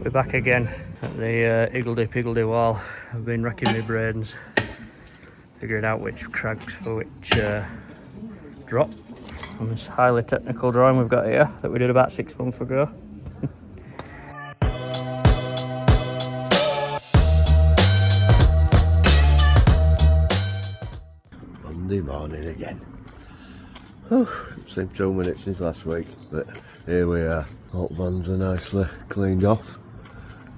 We're back again at the higgledy-piggledy wall. I've been racking my brains, figuring out which crags for which drop on this highly technical drawing we've got here that we did about 6 months ago. Monday morning again. Same 2 minutes since last week, but here we are. All vans are nicely cleaned off.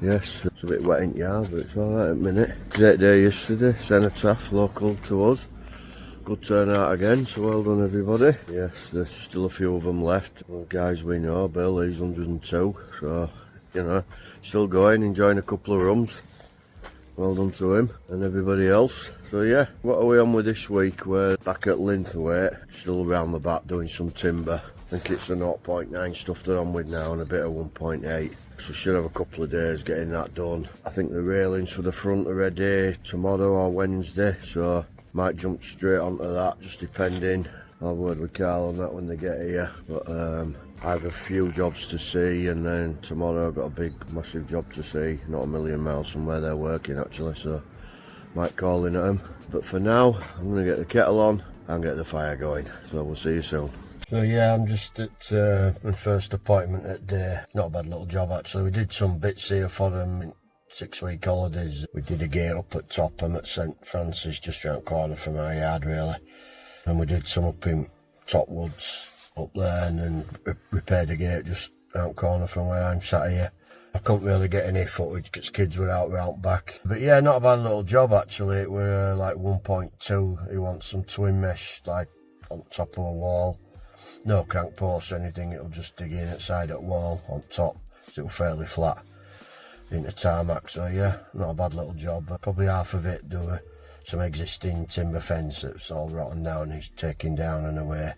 Yes, it's a bit wet in the yard, but it's alright at the minute. Great day yesterday, Cenotaph, local to us. Good turnout again, so well done everybody. Yes, there's still a few of them left. Well, guys we know, Bill, he's 102, so, you know, still going, enjoying a couple of rums. Well done to him and everybody else. So yeah, what are we on with this week? We're back at Linthwaite, still around the back doing some timber. I think it's the 0.9 stuff they're on with now and a bit of 1.8. So should have a couple of days getting that done. I think the railings for the front are ready tomorrow or Wednesday, so might jump straight onto that, just depending. I'll have a word with Carl on that when they get here. But I have a few jobs to see, and then tomorrow I've got a big massive job to see, not a million miles from where they're working actually, so might call in at them. But for now, I'm going to get the kettle on and get the fire going, so we'll see you soon. So yeah, I'm just at my first appointment at day. Not a bad little job actually. We did some bits here for them in 6-week holidays. We did a gate up at Topham at St Francis, just round the corner from our yard really. And we did some up in Topwoods up there, and then repaired a gate just round the corner from where I'm sat here. I couldn't really get any footage because kids were out round back. But yeah, not a bad little job actually. It were like 1.2. He wants some twin mesh like on top of a wall. No crank posts or anything, it'll just dig in outside that wall on top, so it'll fairly flat into tarmac. So yeah, not a bad little job. But probably half of it do some existing timber fence that's all rotten down, he's taking down and away.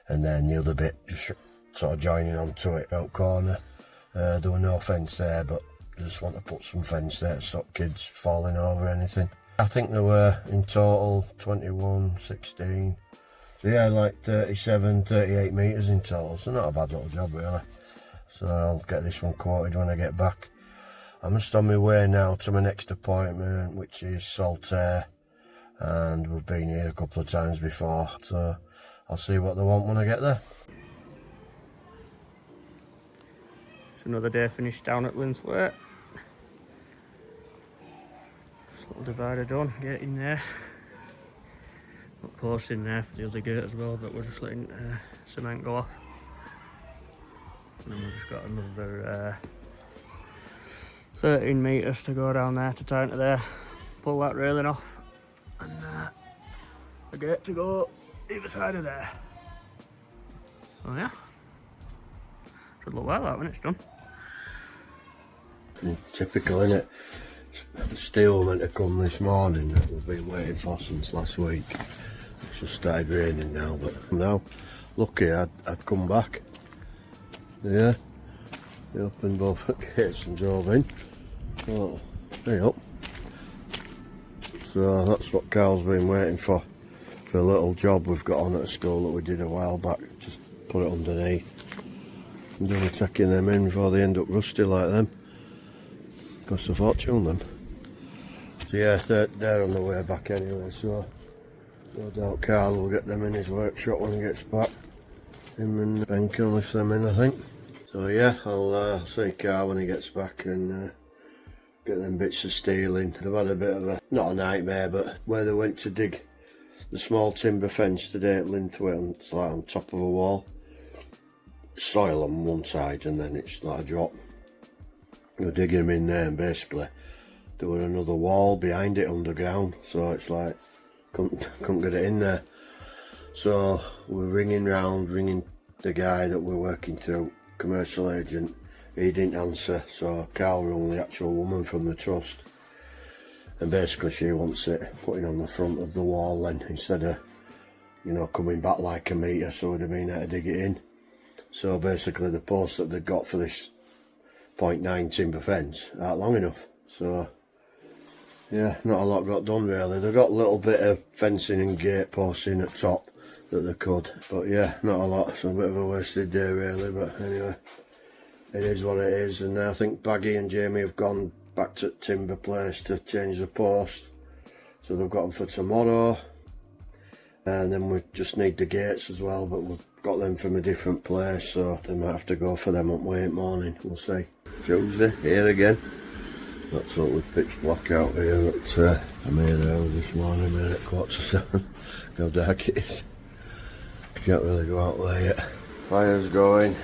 And then the other bit just sort of joining onto it round corner. There were no fence there, but I just want to put some fence there to stop kids falling over anything. I think there were in total 21, 16. So yeah, like 37, 38 metres in total, so not a bad little job really. So I'll get this one quoted when I get back. I'm just on my way now to my next appointment, which is Saltaire, and we've been here a couple of times before, so I'll see what they want when I get there. It's another day finished down at Linthwaite. Little divider done, get in there. Got posts in there for the other gate as well, but we're just letting cement go off. And then we've just got another 13 metres to go down there to tie into there. Pull that railing off, and the gate to go either side of there. So yeah, should look well that when it's done. Typical, innit? Steel meant to come this morning that we've been waiting for since last week. It's just started raining now, but now lucky I'd come back. Yeah, we opened both gates and drove in. Oh, hey up. So that's what Carl's been waiting for a little job we've got on at the school that we did a while back. Just put it underneath. I'm doing taking them in before they end up rusty like them. Cost a fortune them. So yeah, they're on the way back anyway, so no doubt Carl will get them in his workshop when he gets back. Him and Ben can lift them in, I think. So yeah, I'll see Carl when he gets back and get them bits of steel in. They've had a bit of a, not a nightmare, but where they went to dig the small timber fence today at Linthwaite, it's like on top of a wall. Soil on one side and then it's like a drop. They're digging them in there, and basically there were another wall behind it underground, so it's like couldn't get it in there. So we're ringing the guy that we're working through, commercial agent. He didn't answer, so Carl rang the actual woman from the trust, and basically she wants it putting on the front of the wall then, instead of, you know, coming back like a metre, so we'd have been able to dig it in. So basically the posts that they've got for this 0.9 timber fence aren't long enough, so yeah, not a lot got done really. They've got a little bit of fencing and gate posts in at top that they could, but yeah, not a lot, so a bit of a wasted day really. But anyway, it is what it is. And I think Baggy and Jamie have gone back to timber place to change the post, so they've got them for tomorrow. And then we just need the gates as well, but we've got them from a different place, so they might have to go for them on Wednesday morning. We'll see. Tuesday, here again. Absolutely pitch black out here, but I made it early this morning, made it 6:45. How dark it is. Can't really go out there yet. Fire's going.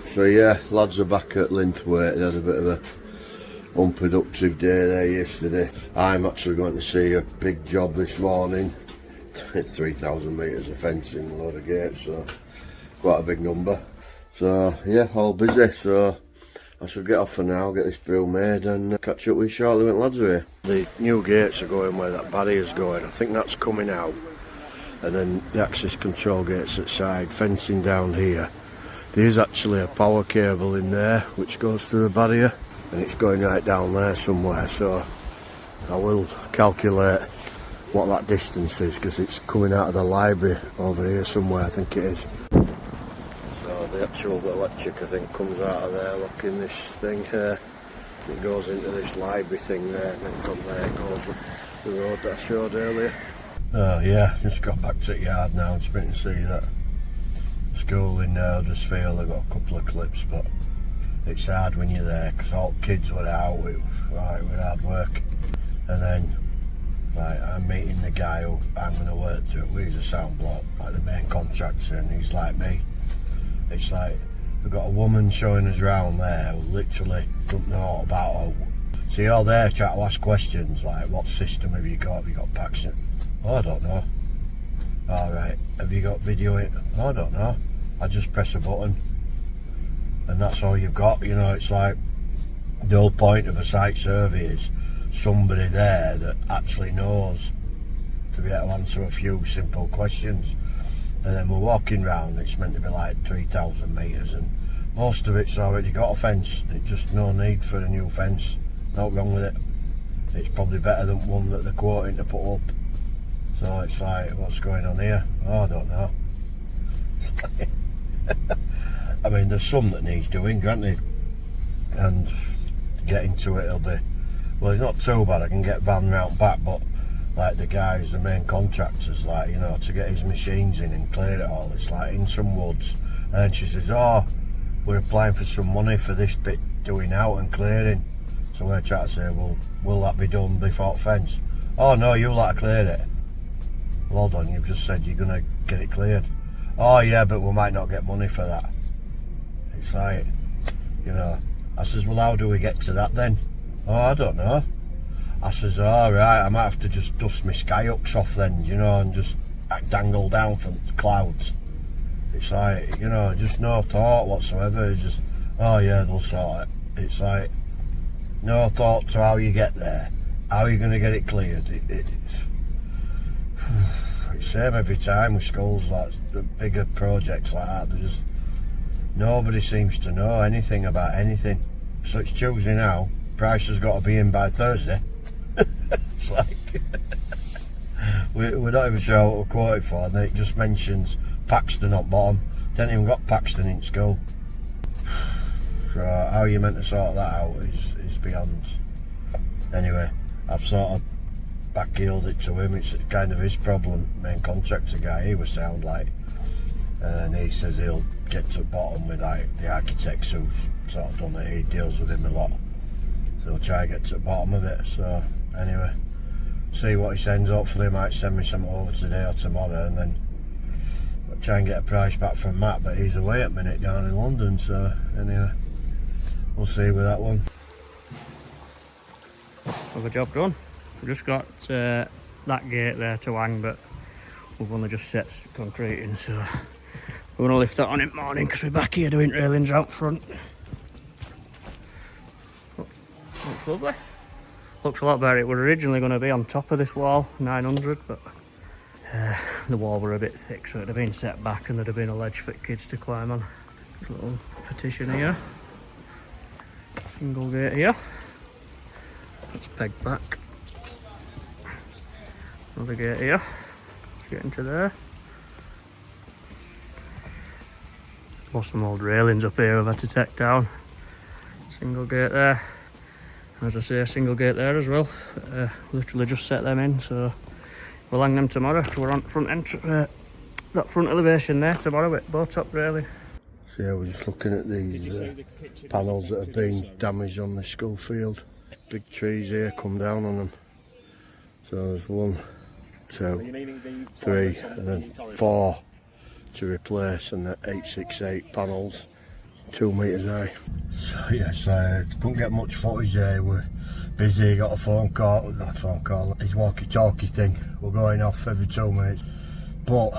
So yeah, lads are back at Linthwaite. They had a bit of a unproductive day there yesterday. I'm actually going to see a big job this morning. It's 3,000 metres of fencing, a load of gates, so quite a big number. So yeah, all busy, so I shall get off for now, get this brew made and catch up with you shortly when lads are here. The new gates are going where that barrier's going. I think that's coming out. And then the access control gates at side, fencing down here. There's actually a power cable in there which goes through the barrier, and it's going right down there somewhere, so I will calculate what that distance is, because it's coming out of the library over here somewhere, I think it is. So the actual electric, I think, comes out of there, look, in this thing here. It goes into this library thing there, and then from there it goes up the road that I showed earlier. Oh yeah, just got back to the yard now. It's been to see that school in Huddersfield. I've got a couple of clips, but it's hard when you're there because all kids were out. It was hard work. And then I'm meeting the guy who I'm going to work to. He's a sound bloke, like the main contractor, and he's like me. It's like we've got a woman showing us around there who literally don't know about her. So you're there trying to ask questions like, what system have you got? Have you got packs in? Oh, I don't know. Alright, have you got video in? Oh, I don't know. I just press a button and that's all you've got. You know, it's like the whole point of a site survey is somebody there that actually knows to be able to answer a few simple questions. And then we're walking round, it's meant to be like 3,000 metres and most of it's already got a fence. It's just no need for a new fence. Nothing wrong with it. It's probably better than one that they're quoting to put up. So it's like, what's going on here? Oh, I don't know. I mean, there's some that needs doing, granted. And getting to it, it'll be, well, it's not too bad. I can get van round back, but like the guys, the main contractors, like, you know, to get his machines in and clear it all, it's like in some woods. And she says, oh, we're applying for some money for this bit doing out and clearing. So we're trying to say, well, will that be done before fence? Oh no, you'll have to clear it. Well, hold on, you've just said you're going to get it cleared. Oh yeah, but we might not get money for that. It's like, you know, I says, well, how do we get to that then? Oh, I don't know. I says, all right, I might have to just dust my skyhooks off then, you know, and just dangle down from clouds. It's like, you know, just no thought whatsoever. It's just, oh yeah, they'll sort it. It's like, no thought to how you get there. How are you going to get it cleared? It's same every time with schools, like the bigger projects like that. Just nobody seems to know anything about anything. So it's Tuesday now. Price has got to be in by Thursday. It's like we're not even sure what we're quoted for, and then it just mentions Paxton on bottom. Don't even got Paxton in school. So how you meant to sort that out is beyond. Anyway, I've sort of backheeled it to him. It's kind of his problem. Main contractor guy, he was sound like, and he says he'll get to the bottom with like the architects who's sort of done it. He deals with him a lot, so he'll try to get to the bottom of it. So anyway, see what he sends. Hopefully he might send me something over today or tomorrow, and then I'll try and get a price back from Matt, but he's away at the minute down in London. So anyway, we'll see with that one. Have a job done. We've just got that gate there to hang, but we've only just set concrete in, so we're going to lift that on in the morning because we're back here doing railings out front. Looks lovely. Looks a lot better. It was originally going to be on top of this wall, 900, but the wall were a bit thick, so it'd have been set back and there'd have been a ledge for kids to climb on. There's a little partition here. Single gate here. That's pegged back. Another gate here. Let's get into there. Lost some old railings up here I've had to take down. Single gate there. As I say, a single gate there as well. Literally just set them in, so we'll hang them tomorrow. We're on that front elevation there tomorrow with bow top railing. So yeah, we're just looking at these panels that have been damaged on the school field. Big trees here come down on them. So there's 1, 2, 3 and then 4 to replace, and the 868 panels, 2 metres high. So yes, I couldn't get much footage there. We're busy, got a phone call, not a phone call, his walkie-talkie thing. We're going off every 2 minutes. But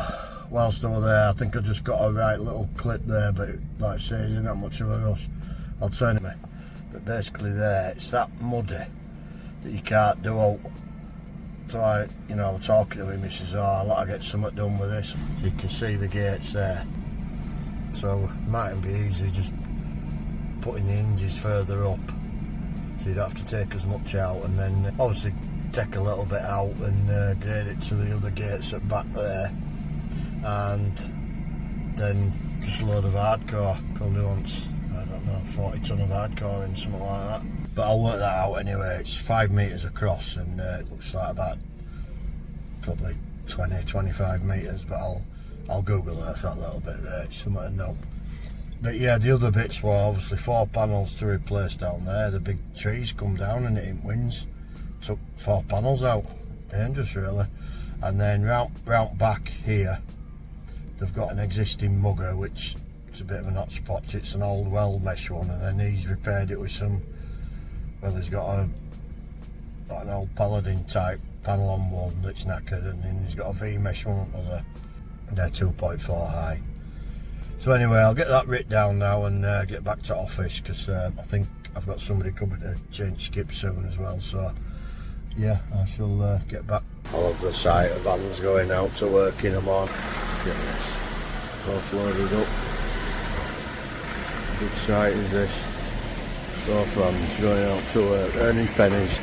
whilst I was there, I think I just got a right little clip there, but like I say, it isn't that much of a rush. I'll turn it. But basically there, it's that muddy that you can't do out. So I was talking to him, he says, oh, I'll let get something done with this. You can see the gates there. So it mightn't be easy just putting the hinges further up. So you'd have to take as much out and then obviously take a little bit out and grade it to the other gates at back there. And then just a load of hardcore, probably wants, I don't know, 40 tonne of hardcore in, something like that. But I'll work that out anyway. It's 5 metres across and it looks like about probably 20-25 metres, but I'll Google Earth that little bit there, it's something to know. But yeah, the other bits were obviously 4 panels to replace down there. The big trees come down and it in winds. Took 4 panels out, dangerous really. And then round back here, they've got an existing mugger, which is a bit of an hot spot. It's an old well mesh one, and then he's repaired it with some, well, he's got an old Paladin type panel on one that's knackered, and then he's got a V-mesh one on the, they're 2.4 high. So anyway, I'll get that writ down now and get back to office, because I think I've got somebody coming to change skip soon as well. So yeah, I shall get back. I love the sight of vans going out to work in the morning. Get this, both loaded up. Good sight is this. Both vans going out to work, earning pennies.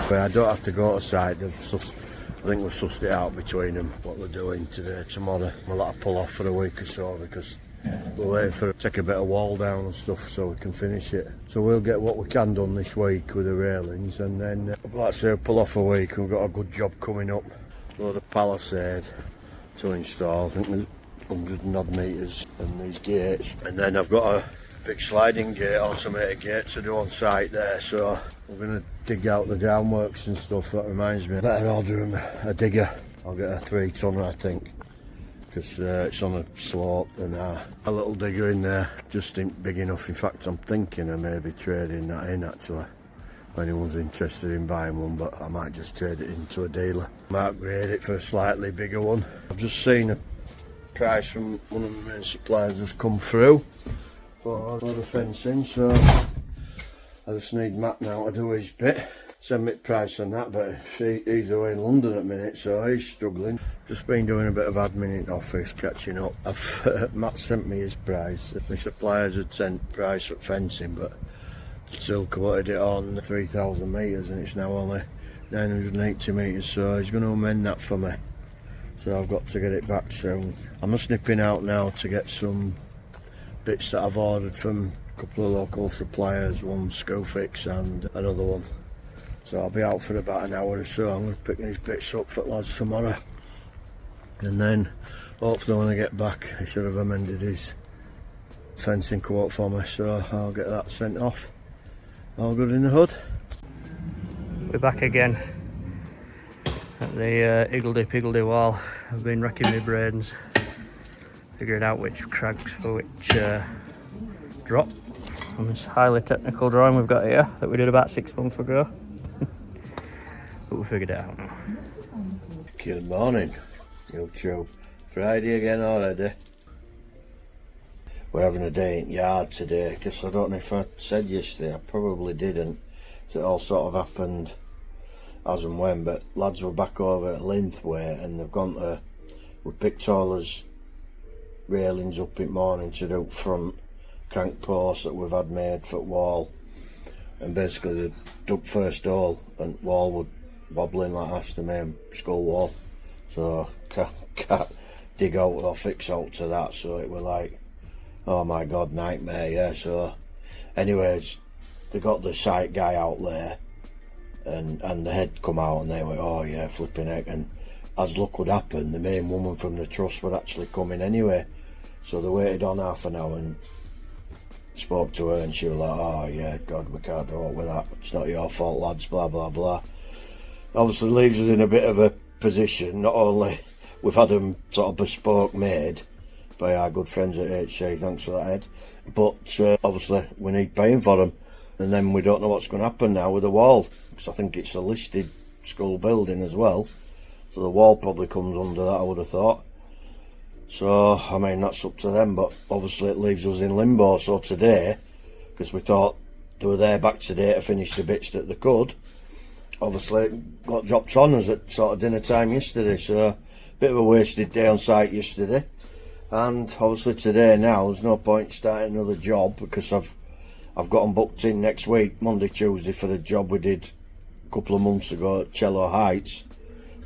But I don't have to go to site. I think we've sussed it out between them, what they're doing today, tomorrow. We'll let her pull off for a week or so, because we're waiting for take a bit of wall down and stuff so we can finish it. So we'll get what we can done this week with the railings, and then like I say, pull off a week. We've got a good job coming up. Load of palisade to install. I think there's 100 and odd metres and these gates, and then I've got a big sliding gate, automated gate to do on site there. So we're going to dig out the groundworks and stuff. That reminds me, better order a digger. I'll get a 3 tonner I think, because it's on a slope, and a little digger in there just ain't big enough. In fact, I'm thinking of maybe trading that in actually, if anyone's interested in buying one, but I might just trade it into a dealer. Might upgrade it for a slightly bigger one. I've just seen a price from one of the main suppliers has come through for the fencing, so I just need Matt now to do his bit. Send me the price on that, but he's away in London at the minute, so he's struggling. Just been doing a bit of admin in office, catching up. Matt sent me his price. My suppliers had sent price for fencing, but still quoted it on 3,000 metres, and it's now only 980 metres, so he's going to amend that for me. So I've got to get it back soon. I'm just nipping out now to get some bits that I've ordered from a couple of local suppliers, one Screwfix and another one. So I'll be out for about an hour or so. I'm going to pick these bits up for the lads tomorrow, and then hopefully when I get back he should have amended his fencing quote for me, so I'll get that sent off. All good in the hood. We're back again at the higgledy-piggledy wall. I've been racking my brains, figuring out which crags for which drop on this highly technical drawing we've got here that we did about 6 months ago. But we figured it out now. Good morning, YouTube. Friday again already. We're having a day in yard today, because I don't know if I said yesterday, I probably didn't. So it all sort of happened as and when, but lads were back over at Linthwaite and they've gone to, we picked all his railings up in the morning to do front crank posts that we've had made for the wall, and basically they dug first hole and wall would wobbling like that's the main school wall, so can't dig out or fix out to that, so it were like, oh my god, nightmare. Yeah, so anyways, they got the site guy out there, and the head come out, and they went, oh yeah, flipping heck. And as luck would happen, the main woman from the trust would actually come in anyway, so they waited on half an hour and spoke to her, and she was like, oh yeah, god, we can't do it with that, it's not your fault, lads, blah blah blah. Obviously leaves us in a bit of a position. Not only we've had them sort of bespoke made by our good friends at HC, thanks for that, Ed, but obviously we need paying for them, and then we don't know what's going to happen now with the wall, because I think it's a listed school building as well, so the wall probably comes under that, I would have thought. So I mean, that's up to them, but obviously it leaves us in limbo. So today, because we thought they were there back today to finish the bits that they could, obviously it got dropped on us at sort of dinner time yesterday, so a bit of a wasted day on site yesterday. And obviously today now there's no point starting another job, because I've got them booked in next week, Monday, Tuesday, for the job we did a couple of months ago at Cello Heights,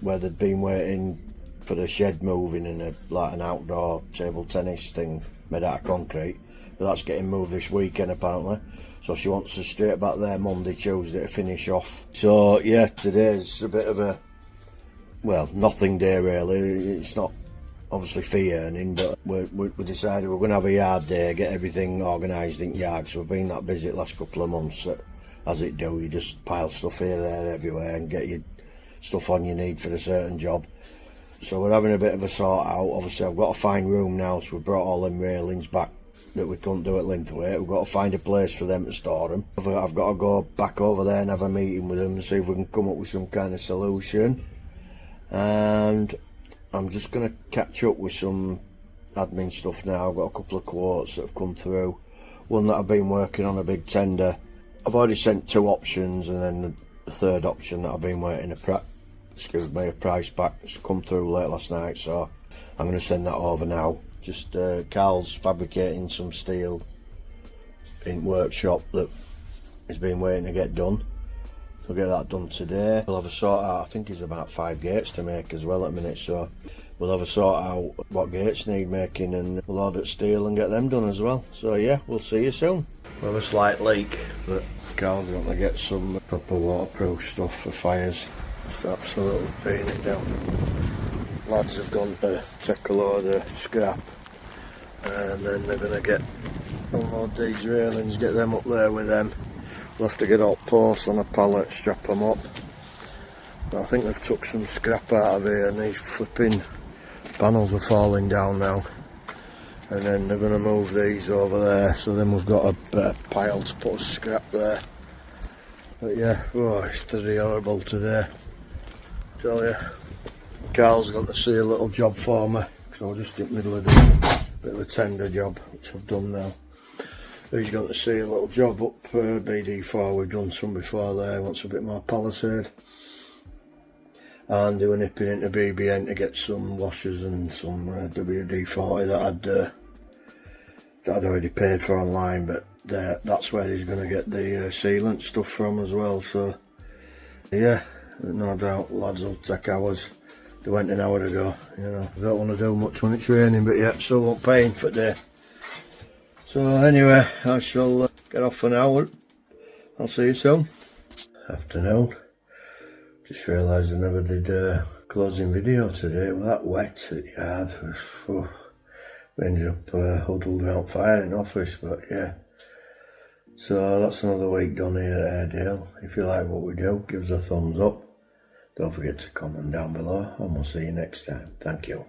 where they'd been waiting for the shed moving and like an outdoor table tennis thing made out of concrete, but that's getting moved this weekend apparently, so she wants us straight back there Monday, Tuesday to finish off. So yeah, today's a bit of a, well, nothing day really. It's not obviously fee earning, but we decided we're going to have a yard day, get everything organised in yard, so we've been that busy the last couple of months, as it do, you just pile stuff here, there, everywhere and get your stuff on you need for a certain job. So we're having a bit of a sort out. Obviously I've got to find room now, so we brought all them railings back that we couldn't do at Linthwaite. We've got to find a place for them to store them. I've got to go back over there and have a meeting with them and see if we can come up with some kind of solution. And I'm just going to catch up with some admin stuff now. I've got a couple of quotes that have come through. One that I've been working on, a big tender. I've already sent 2 options, and then the third option that I've been waiting a price back. It's come through late last night, so I'm going to send that over now. Just Carl's fabricating some steel in workshop that he's been waiting to get done. We'll get that done today. We'll have a sort out, I think there's about 5 gates to make as well at the minute, so we'll have a sort out what gates need making, and we'll order steel and get them done as well. So yeah, we'll see you soon. We have a slight leak, but Carl's going to get some proper waterproof stuff for fires. Just absolutely paying it down. Lads have gone to take a load of scrap, and then they're going to unload these railings, get them up there with them. We'll have to get all posts on a pallet, strap them up. But I think they've took some scrap out of here, and these flipping panels are falling down now. And then they're going to move these over there, so then we've got a better pile to put scrap there. But yeah, oh, it's pretty horrible today. Tell you, Carl's got to see a little job for me, because I was just in the middle of doing a bit of a tender job, which I've done now. He's got to see a little job up BD4, we've done some before there, wants a bit more palisade. And they were nipping into BBN to get some washers and some WD-40 that I'd already paid for online, but that's where he's going to get the sealant stuff from as well. So yeah, no doubt lads will take hours. They went an hour ago, you know. I don't want to do much when it's raining, but yeah, still won't paying for the day. So anyway, I shall get off for now. I'll see you soon. Afternoon. Just realised I never did a closing video today. It was that wet at the yard. We ended up huddled around fire in office, but yeah. So that's another week done here at Airedale. If you like what we do, give us a thumbs up. Don't forget to comment down below, and we'll see you next time. Thank you.